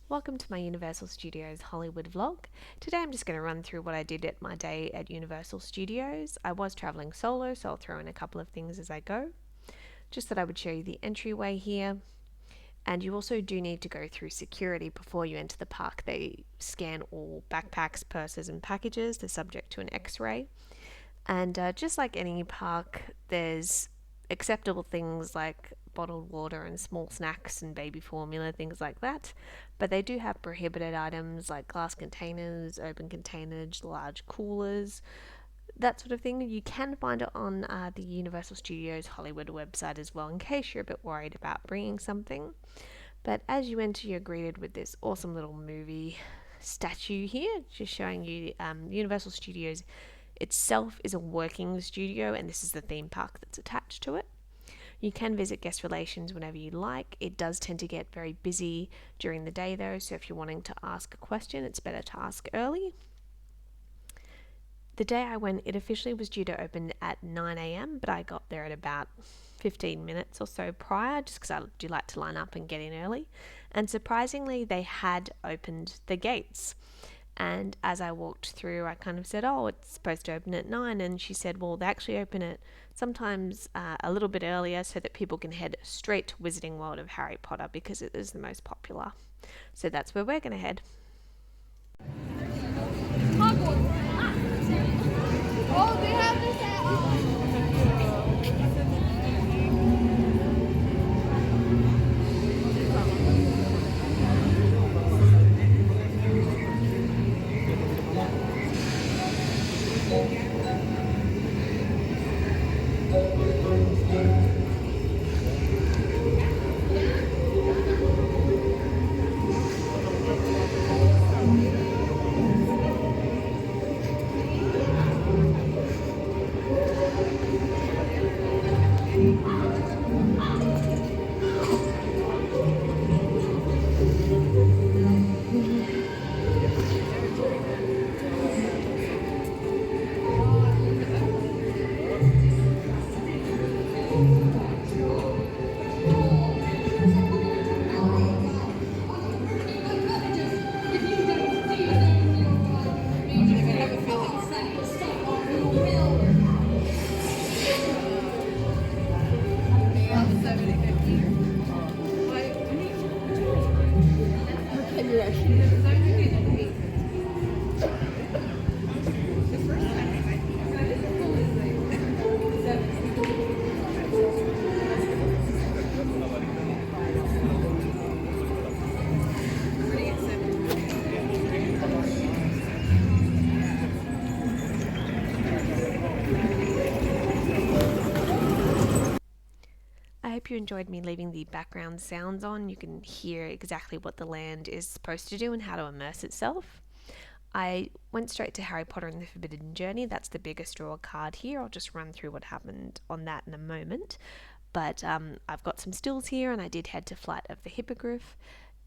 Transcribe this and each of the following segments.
Welcome to my Universal Studios Hollywood vlog. Today I'm just going to run through what I did at my day at Universal Studios. I was traveling solo, so I'll throw in a couple of things as I go. Just that I would show you the entryway here. And you also do need to go through security before you enter the park. They scan all backpacks, purses and packages. They're subject to an x-ray. And just like any park, there's acceptable things like bottled water and small snacks and baby formula, things like that. But they do have prohibited items like glass containers, open containers, large coolers, that sort of thing. You can find it on the Universal Studios Hollywood website as well, in case you're a bit worried about bringing something. But as you enter, you're greeted with this awesome little movie statue here, just showing you Universal Studios itself is a working studio, and this is the theme park that's attached to it. You can visit guest relations whenever you like. It does tend to get very busy during the day though, so if you're wanting to ask a question, it's better to ask early. The day I went, it officially was due to open at 9 a.m, but I got there at about 15 minutes or so prior, just because I do like to line up and get in early. And surprisingly, they had opened the gates. And as I walked through, I kind of said, oh, it's supposed to open at 9. And she said, well, they actually open it sometimes a little bit earlier so that people can head straight to Wizarding World of Harry Potter because it is the most popular. So that's where we're going to head. Oh, they have this I hope you enjoyed me leaving the background sounds on. You can hear exactly what the land is supposed to do and how to immerse itself. I went straight to Harry Potter and the Forbidden Journey. That's the biggest draw card here. I'll just run through what happened on that in a moment. But I've got some stills here, and I did head to Flight of the Hippogriff.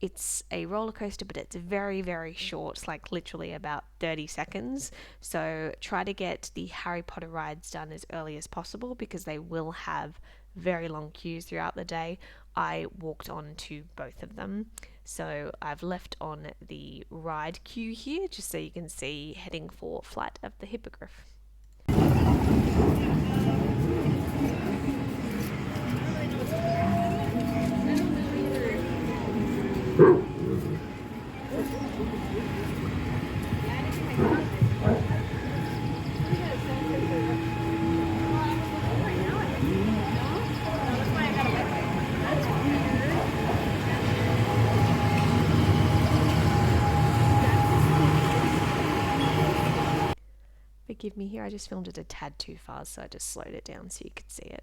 It's a roller coaster, but it's very, very short. It's like literally about 30 seconds. So try to get the Harry Potter rides done as early as possible because they will have very long queues throughout the day. I walked on to both of them. So I've left on the ride queue here just so you can see heading for Flight of the Hippogriff. Forgive me here, I just filmed it a tad too fast, so I just slowed it down so you could see it.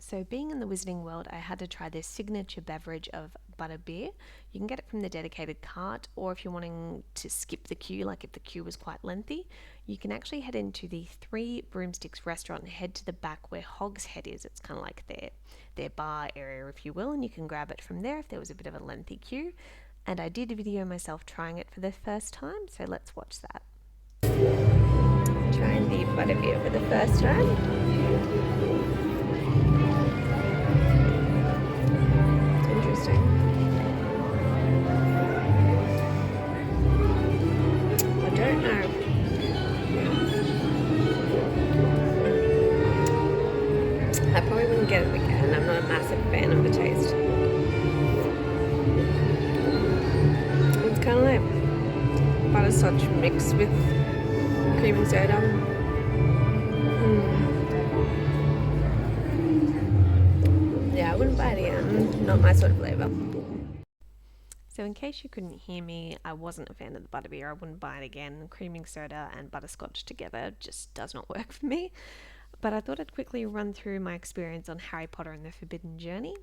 So being in the Wizarding World, I had to try this signature beverage of butterbeer. You can get it from the dedicated cart, or if you're wanting to skip the queue, like if the queue was quite lengthy, you can actually head into the Three Broomsticks restaurant and head to the back where Hog's Head is. It's kind of like their bar area, if you will, and you can grab it from there if there was a bit of a lengthy queue. And I did video myself trying it for the first time, so let's watch that. Trying the butterbeer for the first time. Interesting. I don't know. I probably wouldn't get it again. I'm not a massive fan of the taste. It's kind of like butterscotch mixed with cream and soda. Yeah, I wouldn't buy it again. Not my sort of flavour. So in case you couldn't hear me, I wasn't a fan of the butterbeer. I wouldn't buy it again. Creaming soda and butterscotch together just does not work for me. But I thought I'd quickly run through my experience on Harry Potter and the Forbidden Journey.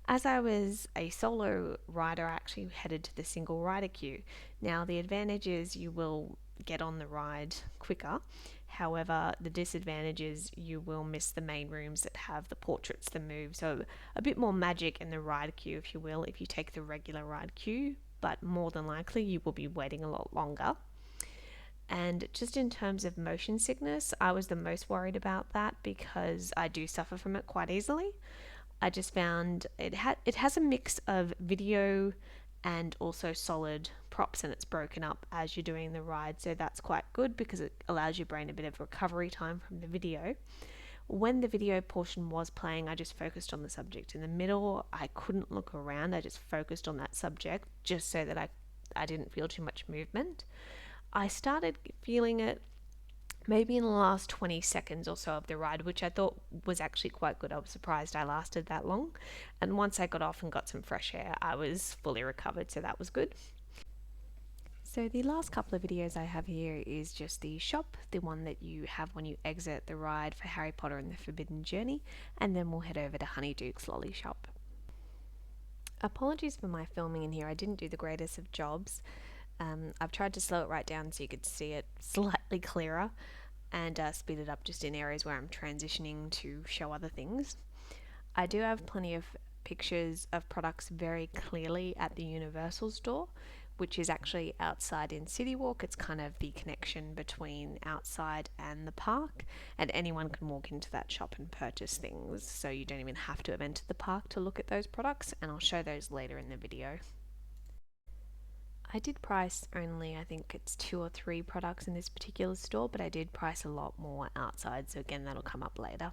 As I was a solo rider, I actually headed to the single rider queue. Now, the advantage is you will get on the ride quicker. However, the disadvantage is you will miss the main rooms that have the portraits that move. So, a bit more magic in the ride queue, if you will, if you take the regular ride queue, but more than likely you will be waiting a lot longer. And just in terms of motion sickness, I was the most worried about that because I do suffer from it quite easily. I just found it has a mix of video and also solid props, and it's broken up as you're doing the ride, so that's quite good because it allows your brain a bit of recovery time from the video. When the video portion was playing, I just focused on the subject in the middle. I couldn't look around. I just focused on that subject just so that I didn't feel too much movement. I started feeling it maybe in the last 20 seconds or so of the ride, which I thought was actually quite good. I was surprised I lasted that long. And once I got off and got some fresh air, I was fully recovered, so that was good. So the last couple of videos I have here is just the shop, the one that you have when you exit the ride for Harry Potter and the Forbidden Journey, and then we'll head over to Honeyduke's Lolly Shop. Apologies for my filming in here, I didn't do the greatest of jobs. I've tried to slow it right down so you could see it slightly clearer and speed it up just in areas where I'm transitioning to show other things. I do have plenty of pictures of products very clearly at the Universal store, which is actually outside in City Walk. It's kind of the connection between outside and the park, and anyone can walk into that shop and purchase things, so you don't even have to have entered the park to look at those products, and I'll show those later in the video. I did price only, I think it's 2 or 3 products in this particular store, but I did price a lot more outside, so again that'll come up later.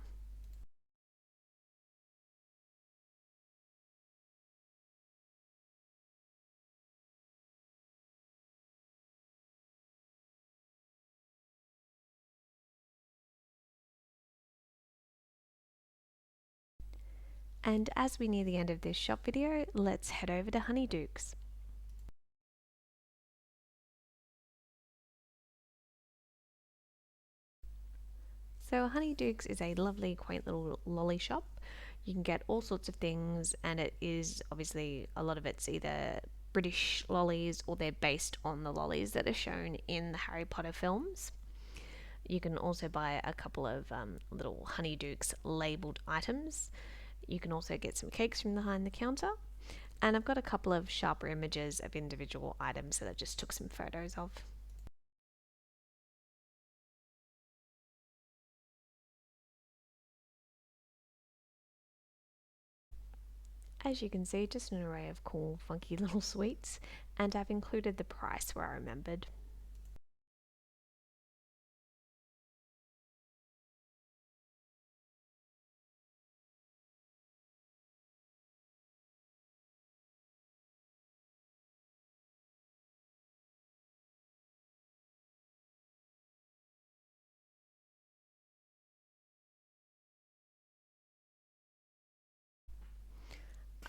And as we near the end of this shop video, let's head over to Honeyduke's. So Honeyduke's is a lovely, quaint little lolly shop. You can get all sorts of things, and it is obviously a lot of it's either British lollies or they're based on the lollies that are shown in the Harry Potter films. You can also buy a couple of little Honeyduke's labelled items. You can also get some cakes from behind the counter. And I've got a couple of sharper images of individual items that I just took some photos of. As you can see, just an array of cool, funky little sweets, and I've included the price where I remembered.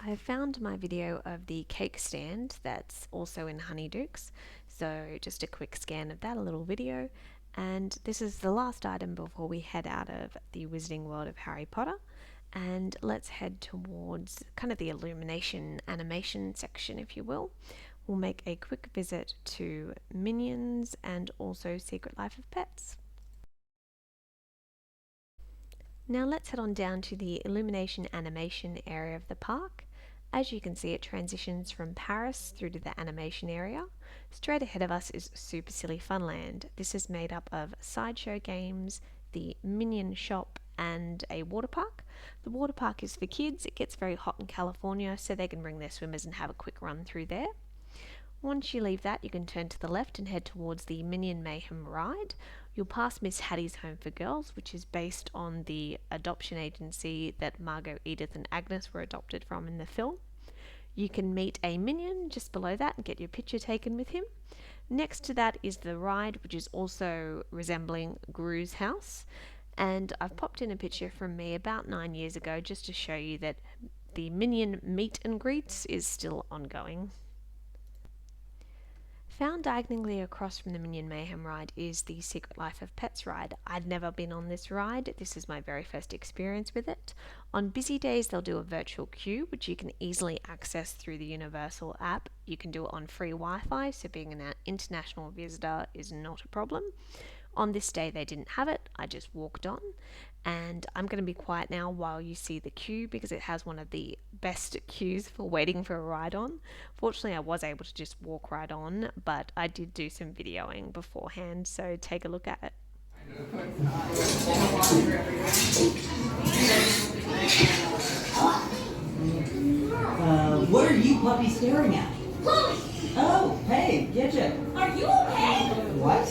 I found my video of the cake stand that's also in Honeyduke's, so just a quick scan of that, a little video, and this is the last item before we head out of the Wizarding World of Harry Potter, and let's head towards kind of the illumination animation section, if you will. We'll make a quick visit to Minions and also Secret Life of Pets. Now let's head on down to the illumination animation area of the park. As you can see, it transitions from Paris through to the animation area. Straight ahead of us is Super Silly Funland. This is made up of sideshow games, the Minion shop, and a water park. The water park is for kids. It gets very hot in California, so they can bring their swimmers and have a quick run through there. Once you leave that, you can turn to the left and head towards the Minion Mayhem ride. You'll pass Miss Hattie's Home for Girls, which is based on the adoption agency that Margot, Edith and Agnes were adopted from in the film. You can meet a Minion just below that and get your picture taken with him. Next to that is the ride, which is also resembling Gru's house. And I've popped in a picture from me about 9 years ago just to show you that the Minion meet and greets is still ongoing. Found diagonally across from the Minion Mayhem ride is the Secret Life of Pets ride. I'd never been on this ride. This is my very first experience with it. On busy days, they'll do a virtual queue, which you can easily access through the Universal app. You can do it on free Wi-Fi, so being an international visitor is not a problem. On this day, they didn't have it. I just walked on. And I'm going to be quiet now while you see the queue because it has one of the best queues for waiting for a ride on. Fortunately, I was able to just walk right on, but I did do some videoing beforehand, so take a look at it. What are you puppies staring at? Chloe! Oh, hey, Gidget. Are you okay? What?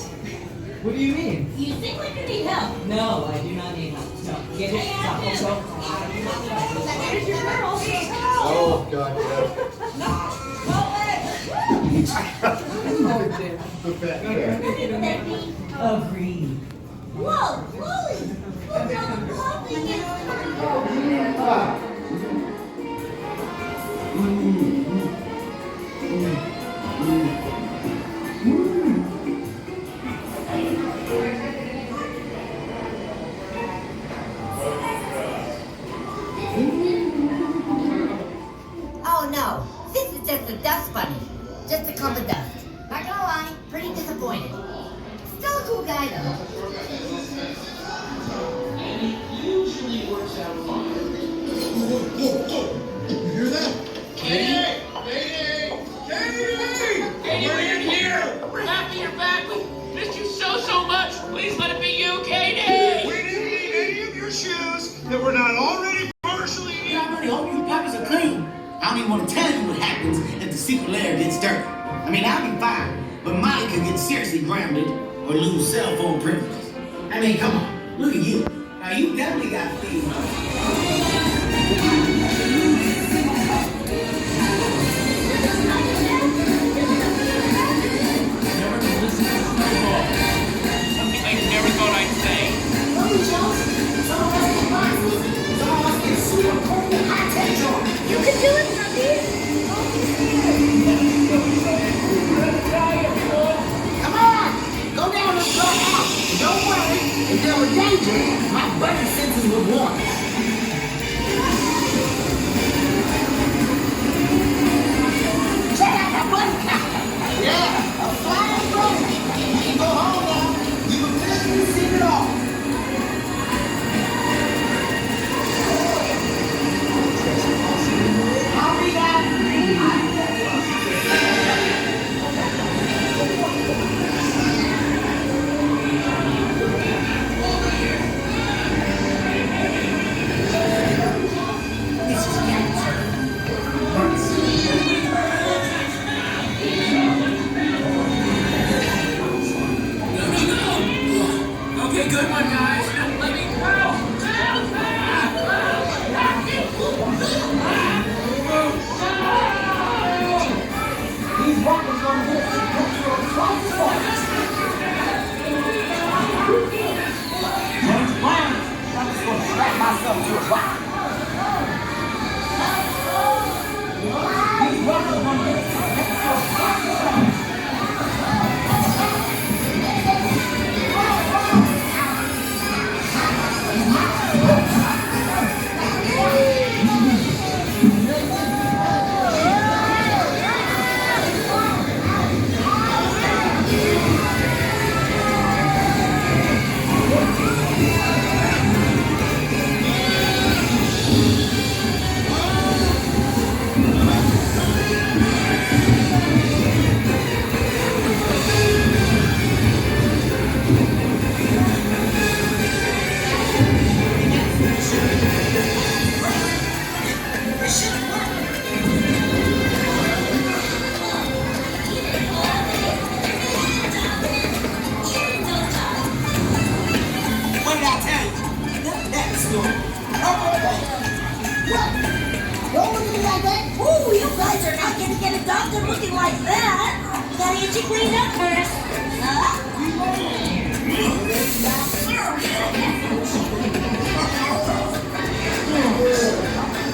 What do you mean? You seem like you need help. No, I do not need help. No, Gidget, stop. Here's your girl. Oh, God, yeah. Agreed. Whoa, Chloe! Look how lovely it Oh no, this is just a dust bunny. Just a clump of dust. Not gonna lie, pretty disappointed. Still a cool guy though. And it usually works out fine. You hear that? Katie! Katie! Katie! Katie, we're in here! We're happy you're back. We missed you so much. Please let it be you, Katie! We didn't need any of your shoes that were not already partially eaten. Yeah, I really hope you puppies are clean. I don't even want to tell you what happens if the secret lair gets dirty. I mean, I'll be fine, but Molly could get seriously grounded or lose cell phone privileges. I mean, come on, look at you. Now, you definitely got feet, Something I never thought I'd say. You can do it, puppy! Come on! Go down and start out. Don't worry, if there were danger, my buddy senses would warn. after looking like that, gotta get you cleaned up first. Huh?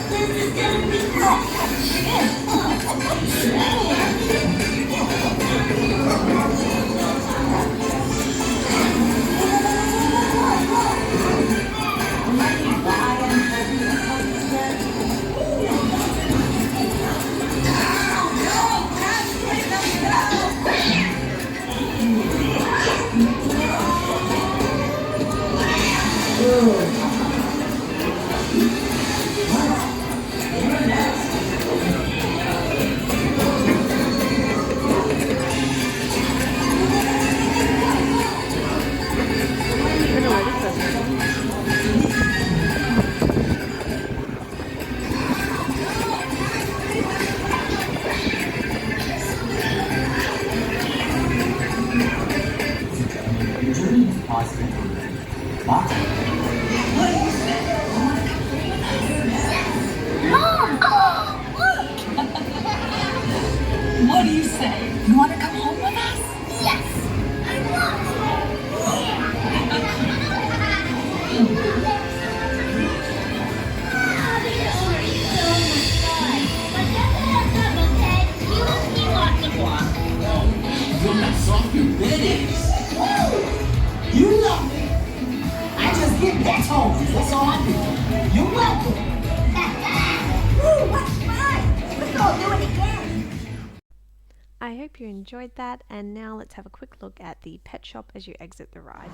This is gonna be What do you say? You want to come home with us? Yes! I love You're not soft, your bed is. You love me. I just get back home. That's all I do. You're welcome. Woo, what's fun? Let's all do it again. I hope you enjoyed that, and now let's have a quick look at the pet shop as you exit the ride.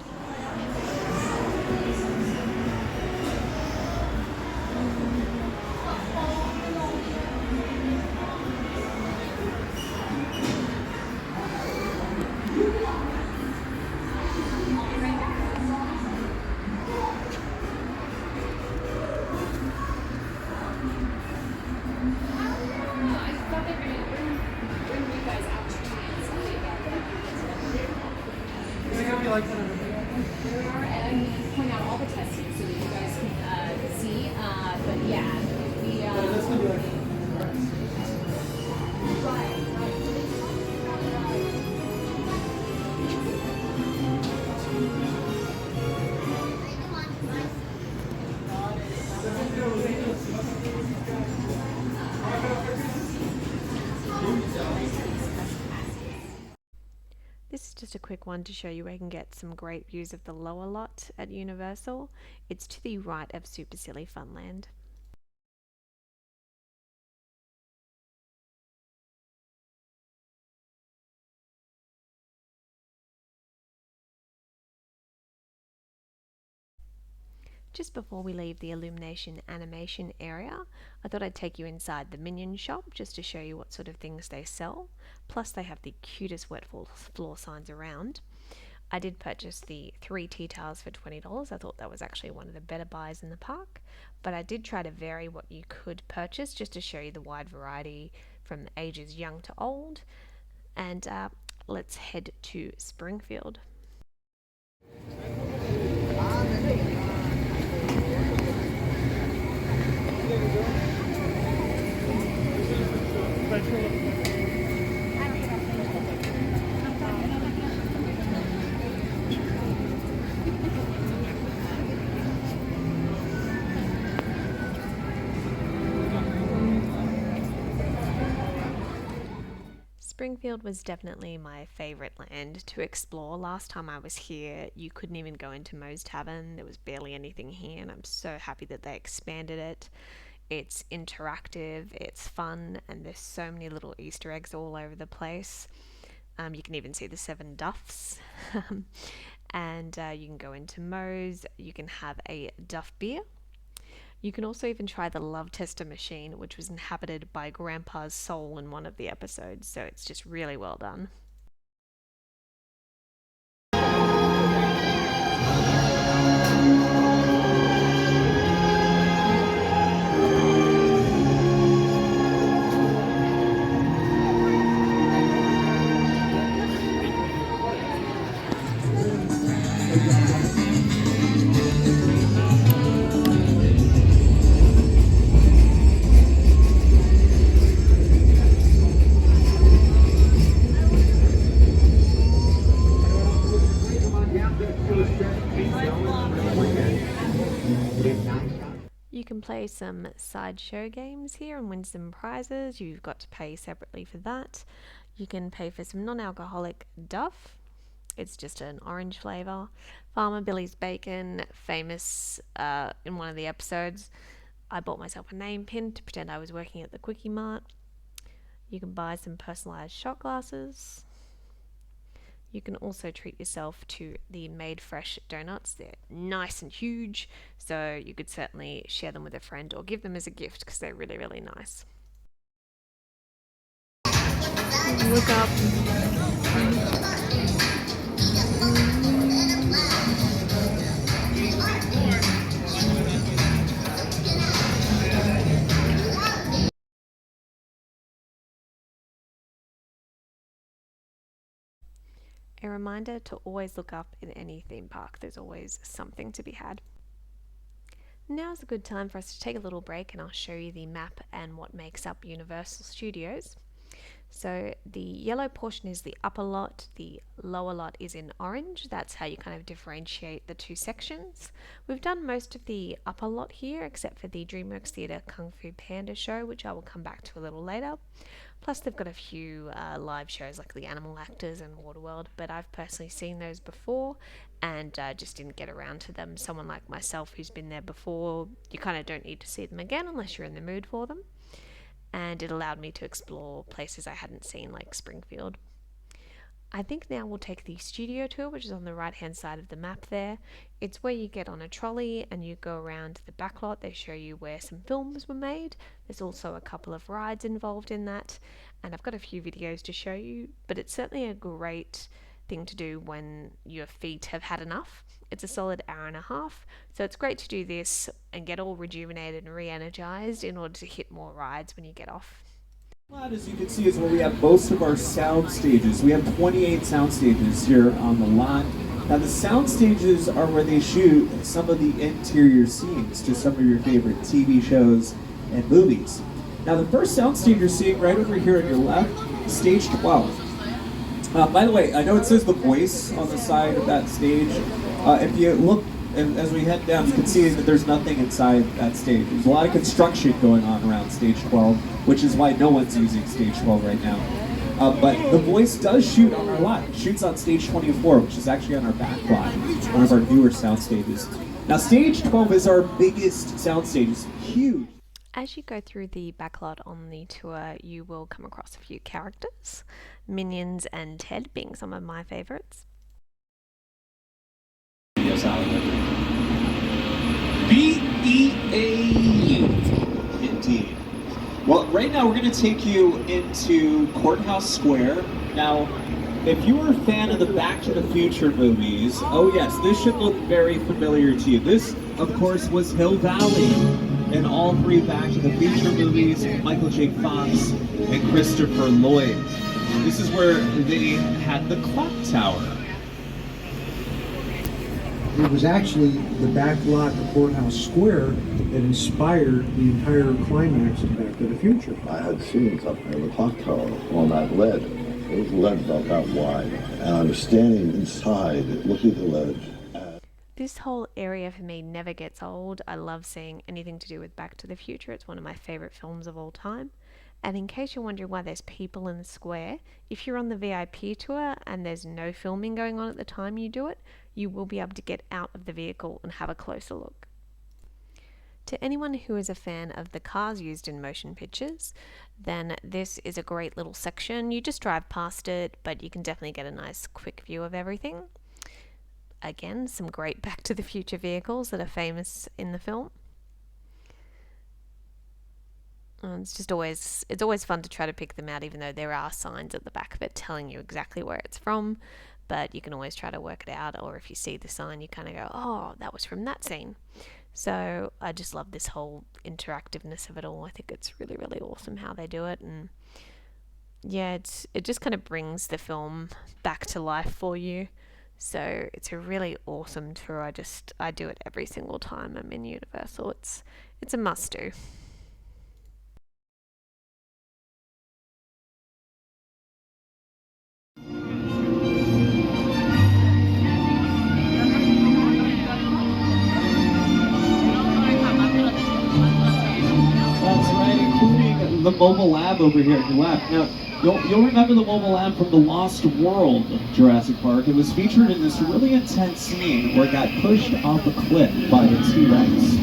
And point out all the testing so that you guys can see. But yeah, This is just a quick one to show you where you can get some great views of the lower lot at Universal. It's to the right of Super Silly Funland. Just before we leave the Illumination animation area, I thought I'd take you inside the Minion shop just to show you what sort of things they sell. Plus they have the cutest wet floor signs around. I did purchase the 3 tea towels for $20. I thought that was actually one of the better buys in the park, but I did try to vary what you could purchase just to show you the wide variety from ages young to old. And let's head to Springfield. Springfield was definitely my favourite land to explore. Last time I was here, you couldn't even go into Moe's Tavern. There was barely anything here, and I'm so happy that they expanded it. It's interactive, it's fun, and there's so many little Easter eggs all over the place. You can even see the 7 Duffs. And you can go into Moe's, you can have a Duff beer. You can also even try the love tester machine, which was inhabited by Grandpa's soul in one of the episodes, so it's just really well done. play some sideshow games here and win some prizes. You've got to pay separately for that. You can pay for some non-alcoholic Duff. It's just an orange flavour. Farmer Billy's Bacon, famous in one of the episodes. I bought myself a name pin to pretend I was working at the Quickie Mart. You can buy some personalised shot glasses. You can also treat yourself to the Made Fresh donuts. They're nice and huge, so you could certainly share them with a friend or give them as a gift because they're really, really nice. Look up. A reminder to always look up in any theme park. There's always something to be had. Now's a good time for us to take a little break and I'll show you the map and what makes up Universal Studios. So the yellow portion is the upper lot, the lower lot is in orange. That's how you kind of differentiate the two sections. We've done most of the upper lot here except for the DreamWorks Theatre Kung Fu Panda show, which I will come back to a little later. Plus they've got a few live shows like the Animal Actors and Waterworld, but I've personally seen those before and just didn't get around to them. Someone like myself who's been there before, you kind of don't need to see them again unless you're in the mood for them. And it allowed me to explore places I hadn't seen like Springfield. I think now we'll take the studio tour, which is on the right hand side of the map there. It's where you get on a trolley and you go around the back lot. They show you where some films were made. There's also a couple of rides involved in that, and I've got a few videos to show you, but it's certainly a great thing to do when your feet have had enough. It's a solid hour and a half, so it's great to do this and get all rejuvenated and re-energized in order to hit more rides when you get off. As you can see, is where we have most of our sound stages. We have 28 sound stages here on the lot. Now the sound stages are where they shoot some of the interior scenes to some of your favorite TV shows and movies. Now the first sound stage you're seeing right over here on your left, stage 12. By the way, I know it says The Voice on the side of that stage. If you look, and as we head down, you can see that there's nothing inside that stage. There's a lot of construction going on around stage 12, which is why no one's using stage 12 right now. But The Voice does shoot on our lot. It shoots on stage 24, which is actually on our back lot, one of our newer sound stages. Now stage 12 is our biggest sound stage. It's huge. As you go through the backlot on the tour, you will come across a few characters, Minions and Ted being some of my favorites. B-E-A-U. Indeed. Well, right now we're going to take you into Courthouse Square. Now, if you are a fan of the Back to the Future movies, oh yes, this should look very familiar to you. This, of course, was Hill Valley in all three Back to the Future movies, Michael J. Fox and Christopher Lloyd. This is where they had the clock tower. It was actually the back lot of Courthouse Square that inspired the entire climax of Back to the Future. I had scenes up there, the clock tower on that ledge. It was ledge about that wide, and I was standing inside looking at the ledge. This whole area for me never gets old. I love seeing anything to do with Back to the Future. It's one of my favourite films of all time. And in case you're wondering why there's people in the square, if you're on the VIP tour and there's no filming going on at the time you do it, you will be able to get out of the vehicle and have a closer look. To anyone who is a fan of the cars used in motion pictures, then this is a great little section. You just drive past it, but you can definitely get a nice quick view of everything. Again, some great Back to the Future vehicles that are famous in the film. It's always fun to try to pick them out, even though there are signs at the back of it telling you exactly where it's from, but you can always try to work it out, or if you see the sign you kind of go, oh, that was from that scene. So I just love this whole interactiveness of it all. I think it's really, really awesome how they do it, and yeah, it just kind of brings the film back to life for you. So it's a really awesome tour. I do it every single time I'm in Universal. It's a must do. the mobile lab over here on your left. Now, you'll remember the mobile lab from the Lost World of Jurassic Park. It was featured in this really intense scene where it got pushed off a cliff by a T-Rex.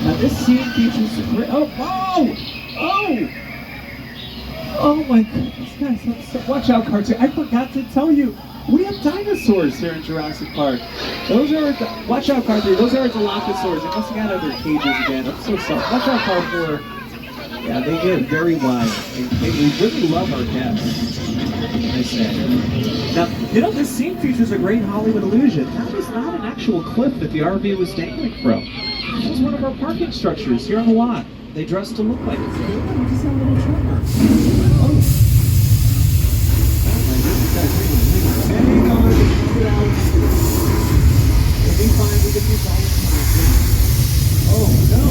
Now, this scene features a great... Oh my goodness, guys, watch out, cartoon. I forgot to tell you, we have dinosaurs here in Jurassic Park. Watch out, cartoon. Those are Dilophosaurs. They must have got out of their cages again. I'm so sorry. Watch out, Car 4. Yeah, they get very wild. They really love our cats. I say. Now, this scene features a great Hollywood illusion. That was not an actual cliff that the RV was dangling from. It was one of our parking structures here on the lot. They dressed to look like it. Look at that little tremor. Oh. Hang on. Get out. We'll be fine. We can use all of them. Oh, no.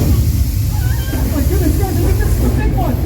Oh, my goodness, guys. I think this is the big one.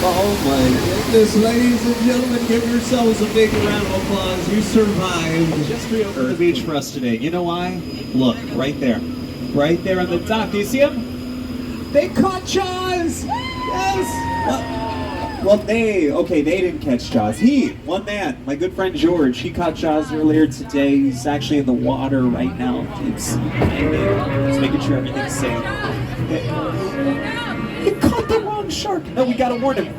Oh my goodness, ladies and gentlemen, give yourselves a big round of applause. You survived. Just over the beach for us today. You know why? Look, right there. Right there on the dock. Do you see them? They caught Jaws! Yes! Well, they didn't catch Jaws. One man, my good friend George, he caught Jaws earlier today. He's actually in the water right now. He's making sure everything's safe. He caught the wrong shark. No, we gotta warn him.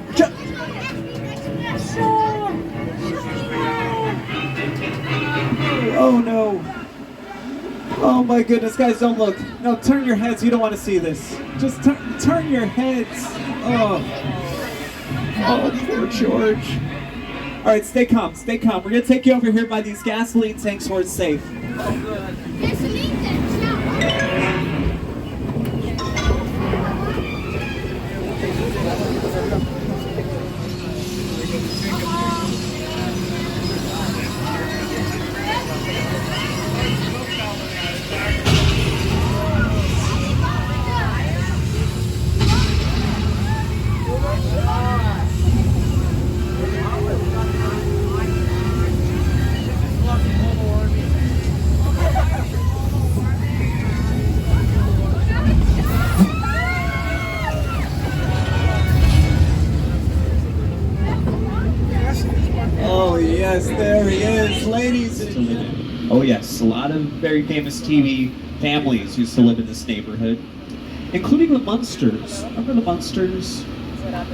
Oh no. Oh my goodness, guys, don't look. No, turn your heads. You don't want to see this. Just turn your heads. Oh, poor George. All right, stay calm, stay calm. We're gonna take you over here by these gasoline tanks where it's safe. Oh yes, there he is, ladies and gentlemen. Oh yes, a lot of very famous TV families used to live in this neighborhood, including the Munsters. Remember the Munsters?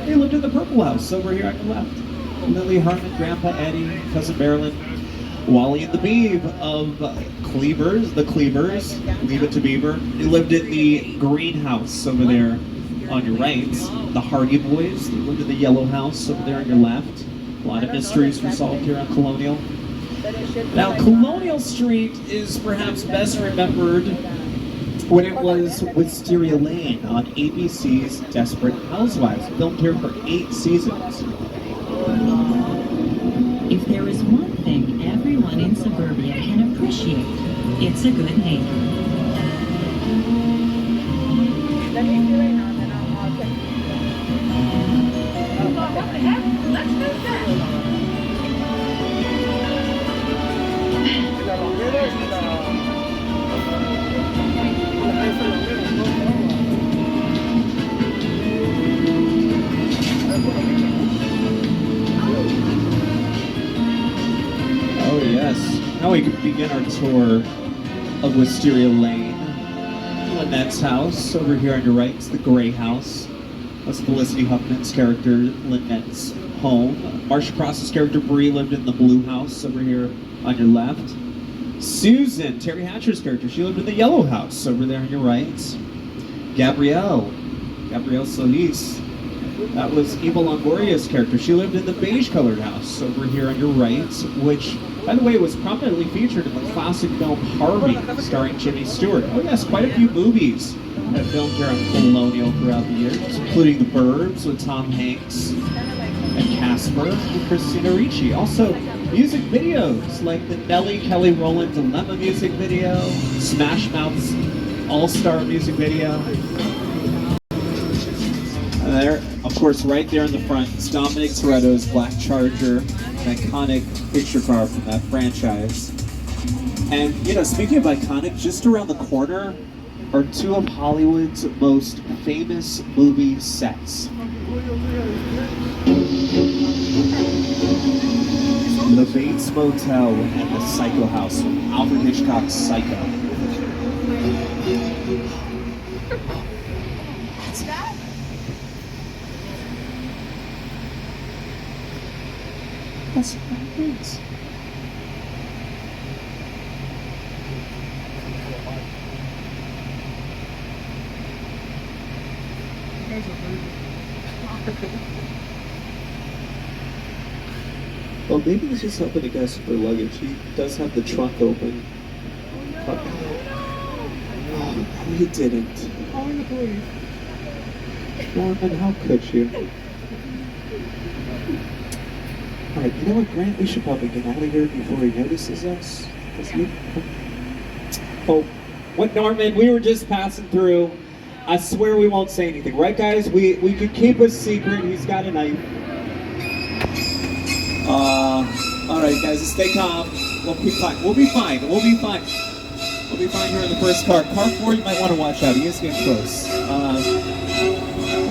They lived in the Purple House over here on the left. Lily, Harmon, Grandpa Eddie, Cousin Marilyn, Wally and the Beeb of Cleavers, Leave It to Beaver. They lived in the greenhouse over there on your right. The Hardy Boys, they lived in the yellow house over there on your left. A lot of mysteries were solved here on Colonial. Now, Colonial Street is perhaps best remembered when it was Wisteria Lane on ABC's Desperate Housewives, filmed here for 8 seasons. If there is one thing everyone in suburbia can appreciate, it's a good neighbor. Oh yeah. Yes. Now we can begin our tour of Wisteria Lane. Lynette's house. Over here on your right is the Gray House. That's Felicity Huffman's character, Lynette's home. Marsha Cross's character, Bree, lived in the Blue House over here on your left. Susan, Terry Hatcher's character, she lived in the Yellow House over there on your right. Gabrielle Solis, that was Eva Longoria's character. She lived in the beige-colored house over here on your right, which, by the way, was prominently featured in the classic film Harvey, starring Jimmy Stewart. Oh yes, quite a few movies have filmed here on Colonial throughout the years, including The Burbs with Tom Hanks and Casper and Christina Ricci. Also, music videos like the Nelly Kelly Rowland Dilemma music video, Smash Mouth's All-Star music video. And there, of course, right there in the front is Dominic Toretto's Black Charger, an iconic picture car from that franchise. And, you know, speaking of iconic, just around the corner are two of Hollywood's most famous movie sets. The Bates Motel and the Psycho House from Alfred Hitchcock's Psycho. What's that? That's right. Well, maybe he's just helping the guys with their luggage. He does have the trunk open. Oh, he didn't. Calling the police. Norman, how could you? Alright, you know what, Grant? We should probably get out of here before he notices us. Oh, what, Norman? We were just passing through. I swear we won't say anything. Right, guys? We could keep a secret. He's got a knife. Alright, guys, stay calm. We'll be fine. We'll be fine. We'll be fine. We'll be fine here in the first car. Car 4, you might want to watch out. He is getting close.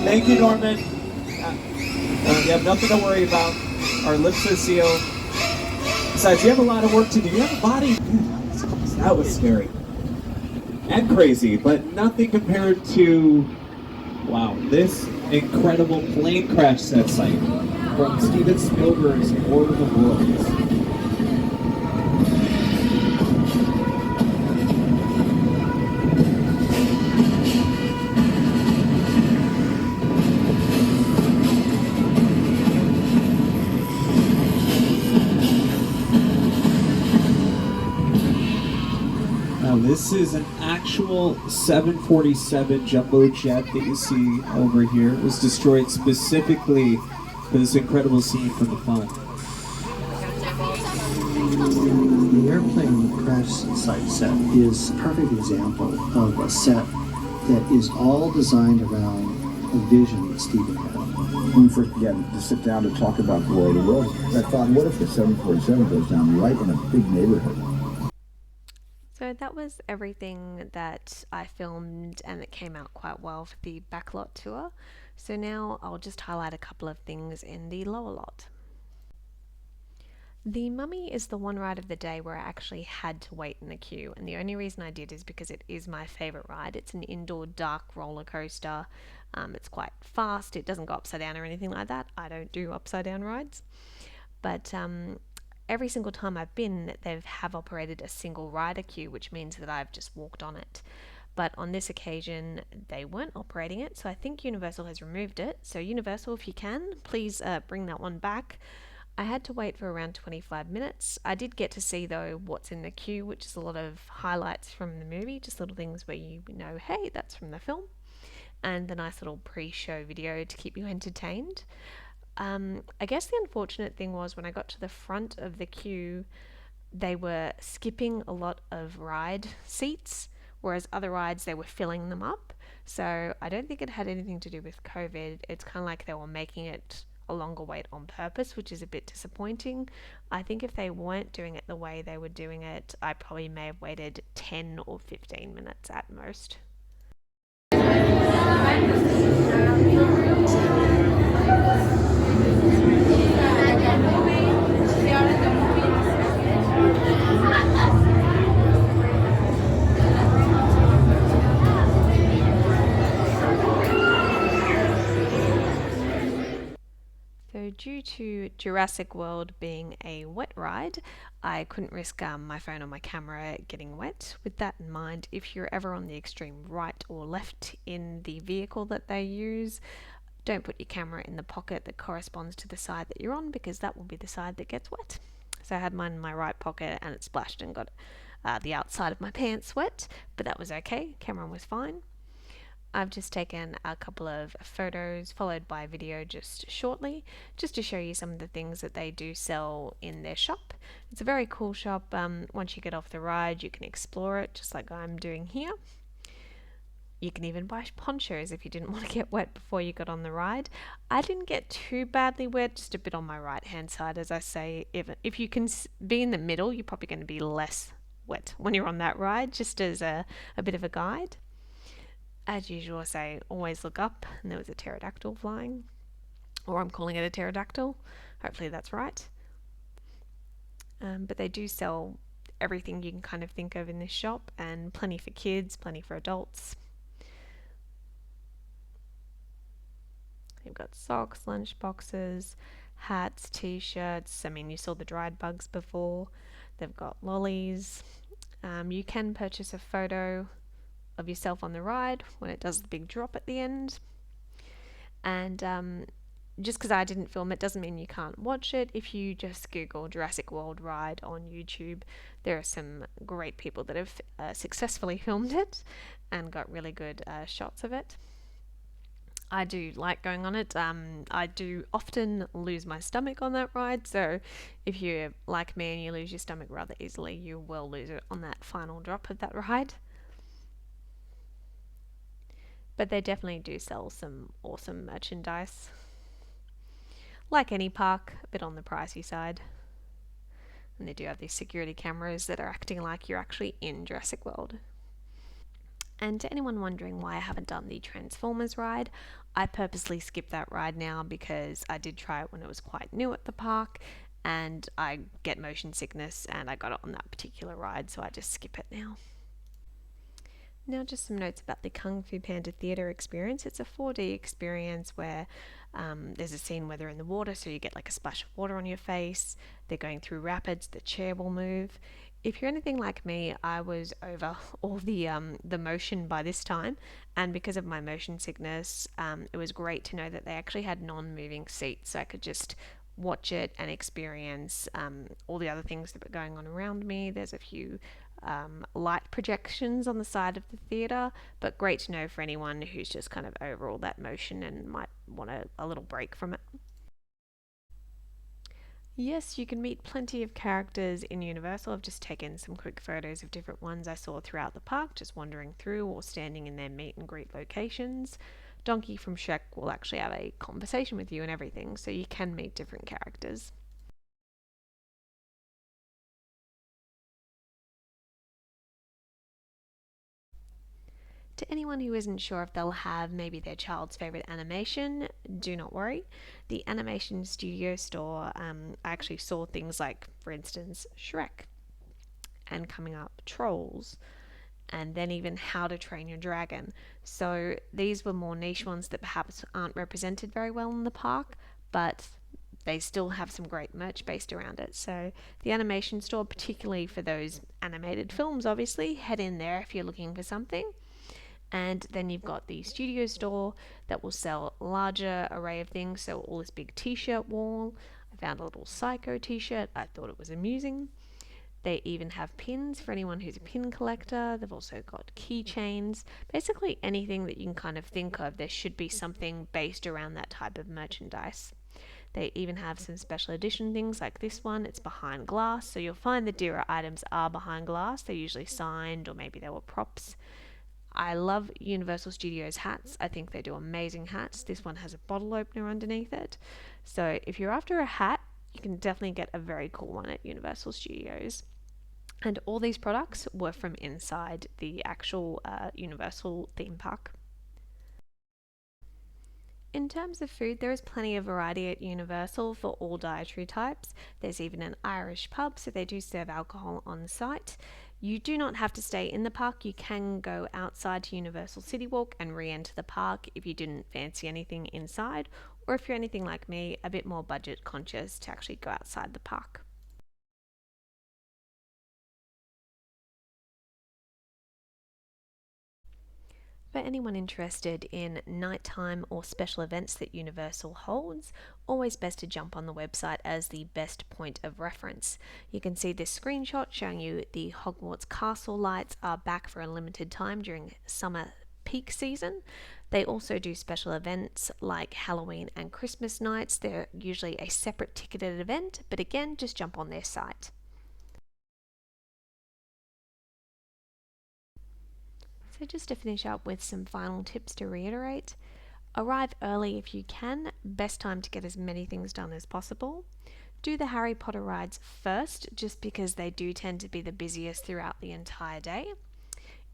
Thank you, Norman. You have nothing to worry about. Our lips are sealed. Besides, you have a lot of work to do. You have a body. That was scary. And crazy, but nothing compared to, wow, this incredible plane crash set site from Steven Spielberg's War of the Worlds. This is an actual 747 jumbo jet that you see over here. It was destroyed specifically for this incredible scene from the film. The airplane crash site set is a perfect example of a set that is all designed around a vision that Steven had. When we first began to sit down to talk about the War of the Worlds, I thought, what if the 747 goes down right in a big neighborhood? So that was everything that I filmed, and it came out quite well for the backlot tour. So now I'll just highlight a couple of things in the lower lot. The Mummy is the one ride of the day where I actually had to wait in the queue, and the only reason I did is because it is my favourite ride. It's an indoor dark roller coaster. It's quite fast. It doesn't go upside down or anything like that. I don't do upside down rides. But every single time I've been, they have operated a single rider queue, which means that I've just walked on it. But on this occasion, they weren't operating it, so I think Universal has removed it. So Universal, if you can, please bring that one back. I had to wait for around 25 minutes. I did get to see, though, what's in the queue, which is a lot of highlights from the movie, just little things where you know, hey, that's from the film, and the nice little pre-show video to keep you entertained. I guess the unfortunate thing was when I got to the front of the queue, they were skipping a lot of ride seats, whereas other rides, they were filling them up. So I don't think it had anything to do with COVID. It's kind of like they were making it a longer wait on purpose, which is a bit disappointing. I think if they weren't doing it the way they were doing it, I probably may have waited 10 or 15 minutes at most. due to Jurassic World being a wet ride, I couldn't risk my phone or my camera getting wet. With that in mind, if you're ever on the extreme right or left in the vehicle that they use, don't put your camera in the pocket that corresponds to the side that you're on, because that will be the side that gets wet. So I had mine in my right pocket and it splashed and got the outside of my pants wet, but that was okay. Camera was fine. I've just taken a couple of photos followed by a video just shortly, just to show you some of the things that they do sell in their shop. It's a very cool shop. Once you get off the ride, you can explore it just like I'm doing here. You can even buy ponchos if you didn't want to get wet before you got on the ride. I didn't get too badly wet, just a bit on my right hand side. As I say, if you can be in the middle, you're probably going to be less wet when you're on that ride, just as a bit of a guide. As usual, I say always look up, and there was a pterodactyl flying, or I'm calling it a pterodactyl. Hopefully that's right. But they do sell everything you can kind of think of in this shop, and plenty for kids, plenty for adults. They've got socks, lunch boxes, hats, t-shirts. I mean, you saw the dried bugs before. They've got lollies. You can purchase a photo of yourself on the ride when it does the big drop at the end. And just because I didn't film it doesn't mean you can't watch it. If you just Google Jurassic World ride on YouTube, there are some great people that have successfully filmed it and got really good shots of it. I do like going on it. I do often lose my stomach on that ride, so if you're like me and you lose your stomach rather easily, you will lose it on that final drop of that ride. But they definitely do sell some awesome merchandise. Like any park, a bit on the pricey side. And they do have these security cameras that are acting like you're actually in Jurassic World. And to anyone wondering why I haven't done the Transformers ride, I purposely skipped that ride now because I did try it when it was quite new at the park, and I get motion sickness and I got it on that particular ride, so I just skip it now. Now just some notes about the Kung Fu Panda Theatre experience. It's a 4D experience where there's a scene where they're in the water, so you get like a splash of water on your face. They're going through rapids, the chair will move. If you're anything like me, I was over all the motion by this time, and because of my motion sickness, it was great to know that they actually had non-moving seats, so I could just watch it and experience all the other things that were going on around me. There's a few light projections on the side of the theatre, but great to know for anyone who's just kind of over all that motion and might want a little break from it. Yes, you can meet plenty of characters in Universal. I've just taken some quick photos of different ones I saw throughout the park, just wandering through or standing in their meet and greet locations. Donkey from Shrek will actually have a conversation with you and everything, so you can meet different characters. To anyone who isn't sure if they'll have maybe their child's favourite animation, do not worry. The animation studio store, I actually saw things like, for instance, Shrek, and coming up Trolls, and then even How to Train Your Dragon. So these were more niche ones that perhaps aren't represented very well in the park, but they still have some great merch based around it. So the animation store, particularly for those animated films, obviously, head in there if you're looking for something. And then you've got the studio store that will sell larger array of things, so all this big t-shirt wall. I found a little Psycho t-shirt, I thought it was amusing. They even have pins for anyone who's a pin collector. They've also got keychains. Basically anything that you can kind of think of, there should be something based around that type of merchandise. They even have some special edition things like this one. It's behind glass, so you'll find the dearer items are behind glass. They're usually signed, or maybe they were props. I love Universal Studios hats. I think they do amazing hats. This one has a bottle opener underneath it. So if you're after a hat, you can definitely get a very cool one at Universal Studios. And all these products were from inside the actual Universal theme park. In terms of food, there is plenty of variety at Universal for all dietary types. There's even an Irish pub, so they do serve alcohol on site. You do not have to stay in the park. You can go outside to Universal City Walk and re-enter the park if you didn't fancy anything inside, or if you're anything like me, a bit more budget conscious, to actually go outside the park. For anyone interested in nighttime or special events that Universal holds, always best to jump on the website as the best point of reference. You can see this screenshot showing you the Hogwarts Castle lights are back for a limited time during summer peak season. They also do special events like Halloween and Christmas nights. They're usually a separate ticketed event, but again, just jump on their site. So just to finish up with some final tips to reiterate, arrive early if you can, best time to get as many things done as possible. Do the Harry Potter rides first, just because they do tend to be the busiest throughout the entire day.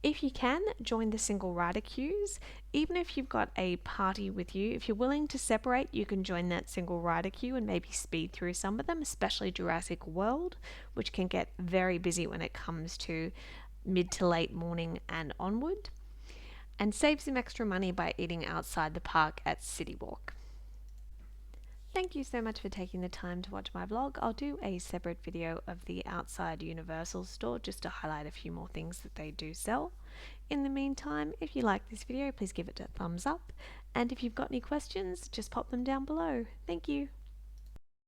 If you can, join the single rider queues. Even if you've got a party with you, if you're willing to separate, you can join that single rider queue and maybe speed through some of them, especially Jurassic World, which can get very busy when it comes to mid to late morning and onward. And save some extra money by eating outside the park at City Walk. Thank you so much for taking the time to watch my vlog. I'll do a separate video of the outside Universal store just to highlight a few more things that they do sell. In the meantime, if you like this video, please give it a thumbs up. And if you've got any questions, just pop them down below. Thank you.